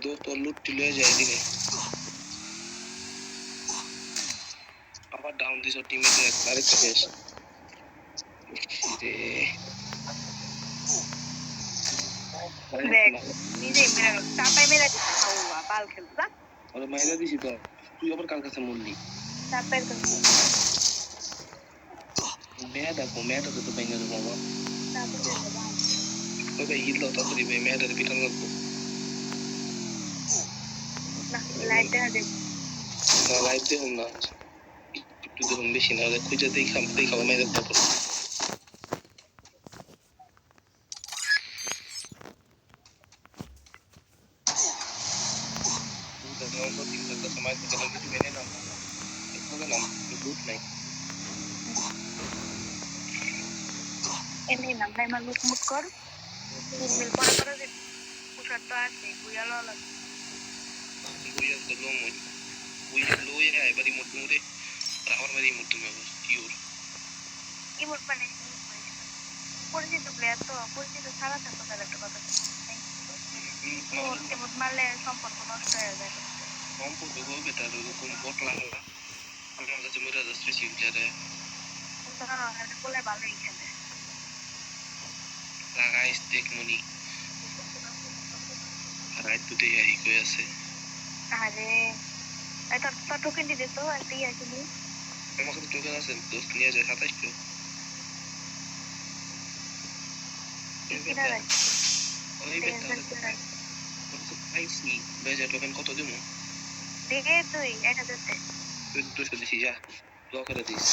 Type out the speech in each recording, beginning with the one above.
दो तो लूट ले जाए दिखे আবার ডাউন দিস টিমে আরেকটা শেষ রে দেখ নিজে মেরা চাপাই মেরা দিতে খাওয়া বাল খেলবা আরে মাইরা দিছি তো তুই আবার কার কাছে মরলি চাপাই তো মেয়েটা তো ভেঙে দেবো বাবা ওই ভাই হিল দাও তাড়াতাড়ি ভাই মেয়েটার পিটান লাগবো না লাইট দেখা দে না লাইট দেখুন না একটু দেখুন বেশি না খুঁজে দেখাবো মেয়েদের তারপর সময় থেকে কিছু মেনে নাম নাম লুট নাই এমনি নাম নাই মার লুট মুট কর মিল পড়া দে পুষার তো আছে বুয়ালো লাগে বুয়া তো লোমই বুয়া লোয়া এবারে মুটমুরে রাওয়ার বাড়ি মুটমে কিউর ইমোট মানে পরিচিত প্লেয়ার তো পরিচিত ছাড়া থাকতো তার একটা কথা ইমোট মারলে সম্পর্ক নষ্ট হয়ে যায় সম্পর্ক হবে তার ওরকম বটলা আমার কাছে মেরা যাচ্ছে সিভিলারে বলে ভালোই খেলে লাগাইস দেখ মনি রাইট তো দেই আই কই আছে আরে এটা তো টোকেন দিতে তো একই আছে নি আমার কাছে টোকেন আছে দোস্ত নিয়ে যায় 27 টো ওই বেটা আইসি বেজে টোকেন কত দিমু দেখে তুই এটা দিতে তুই তো দিছি যা ব্লক করে দিস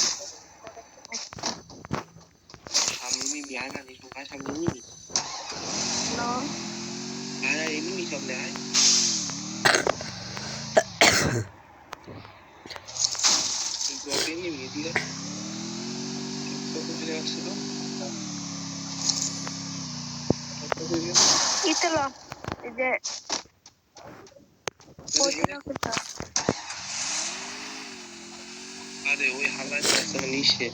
আমি বিয়ানা নি তো কাজ আমি নি নো আরে এমনি সব নাই ব্লক এমনি মিডিয়া কত দিন আসলো ইতলো এই যে আরে ওই হালায় আছে নিচে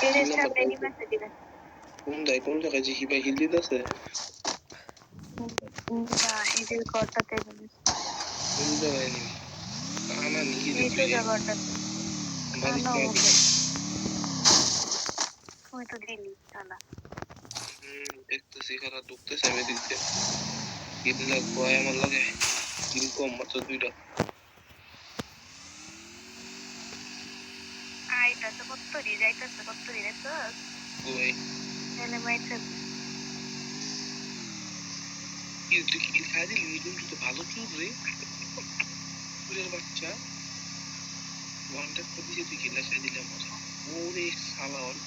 এর সামনে নিবাসে দিবেন কোন জায়গায় যে হিবা হিল দিতেছে না হিল করতে দেবেন কোন জায়গায় নি কানা নিচে এই জায়গাটা বাড়ি ওই তো দিলি সালা দেখতেছি খারাপ ঢুকতেছে আমি দিতে হিল লাগবো আমার লাগে হিল কম মাত্র 2টা আইটা তো কত যাইতাছে কত দিরেছো ওই এনে মাইছে কি খাই দিলি কিন্তু তো ভালো চুপ রে পুরের বাচ্চা ওয়ানটা করে দিয়েছে তুই খেলা খাই দিলাম ওরে শালা অল্প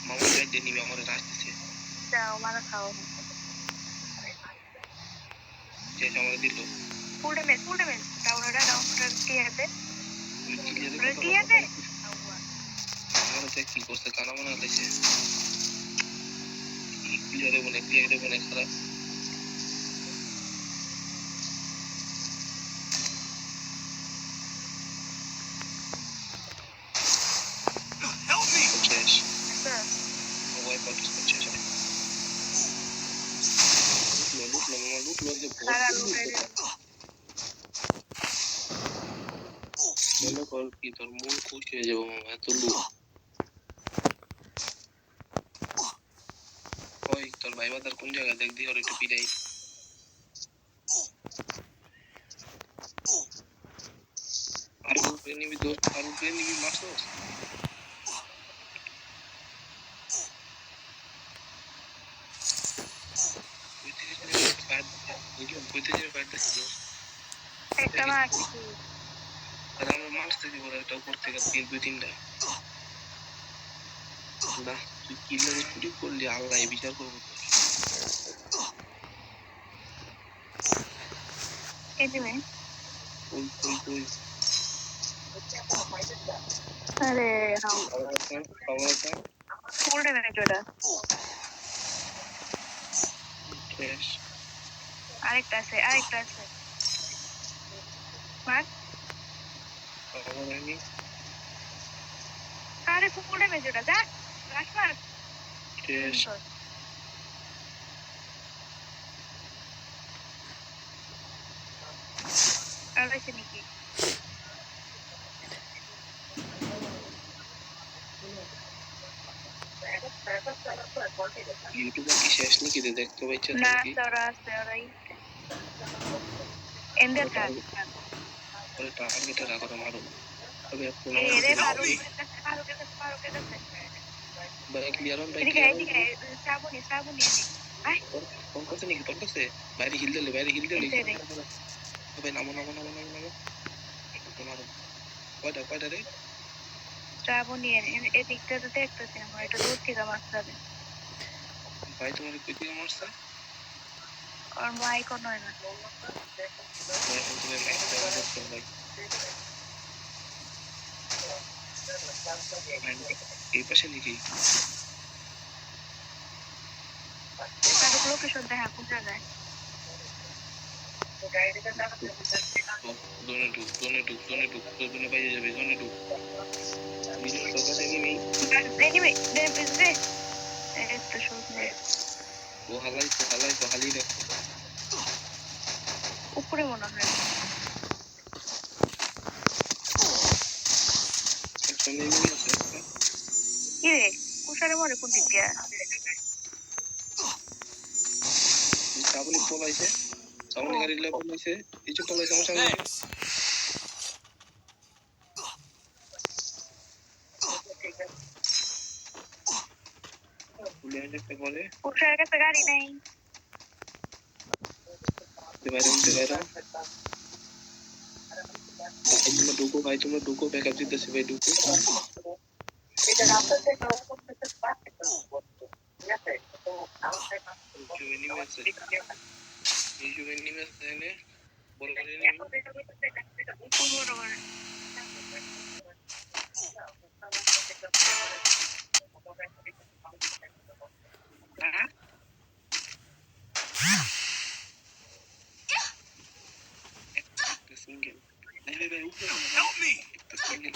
মামা যাইতে নিবে আমার রাস্তাছে যাও মারা খাও যে আমার দিল ফুলডে মে ডাউনটা কি আছে কি আছে আমার তো কি করতে কানা মনে হচ্ছে ক্লিয়ারে বনে খারাপ মনে কর কি তোর মন খুশি হয়ে যাবো মামা এত লুক ওই তোর ভাই বাদার কোন জায়গা দেখ দি আর একটু পিড়াই আর উপরে নিবি দোস্ত আর উপরে নিবি মারছস একটা মার আর আমরা মাছ থেকে বড় একটা উপর থেকে 2-3টা না তুই কিলারে চুরি করলি আল্লাহ বিচার করবো কে দিবে ওই আরে হাও খাওয়াটা ফুলডে মে জোড়া ফ্রেশ আরেকটা আছে মার খাওয়ানি আরে ফুলডে মে জোড়া যা রাখ মার টেস্ট আর আছে নাকি? ইউটিউবে কি শেষ নাকি রে দেখতে পাইছো না নাকি ওরা আছে ওরাই এন্ডার থাক ওরে টার্গেটে রাখো মারো তবে কোন এ আমার রে দিকে ফারুকের কাছে ভাই ক্লিয়ার অন ভাই এদিকে ক্লিয়ার অন এদিকে শ্রাবণী আয় তোর কাছে নাকি তোর কাছে বাইরে হিল দিলে এদিকে ভাই নামো মারো কয়টা রে শ্রাবণী এদিকটা তো দেখতেছি আমার এটা দূর থেকে মারতে হবে ভাই তোমার কই দিকে মারছে আর মাইক অন হয় না ভাই এখন তুমি ম্যাচটা অন করছো ভাই এই পাশে নাকি ফারুক লোকেশন দেখা কোন জায়গায় জোনে ঢুক জোনে বাইরে যাবে জোনে ঢুক বিজয় সরকার এনিমি এনিমে দে একটা শট নে ও হালাই রে উপরে মনে হয় একটা এনিমি আছে কি রে কুশারে মরে কোন দিক দিয়া সাবনি পলাইছে সামনে গাড়ি লেভেল হইছে কিছু পলাইছে আমার সামনে পুলিশ দেখতে পরে কুশারের কাছে গাড়ি নাই বাইরে তোমরা ঢুকো ব্যাকআপ দিতেছি ভাই ঢুকো এনিমি আছে এনে বড় সিঙ্গেল ভাই উপরে help me সিঙ্গেল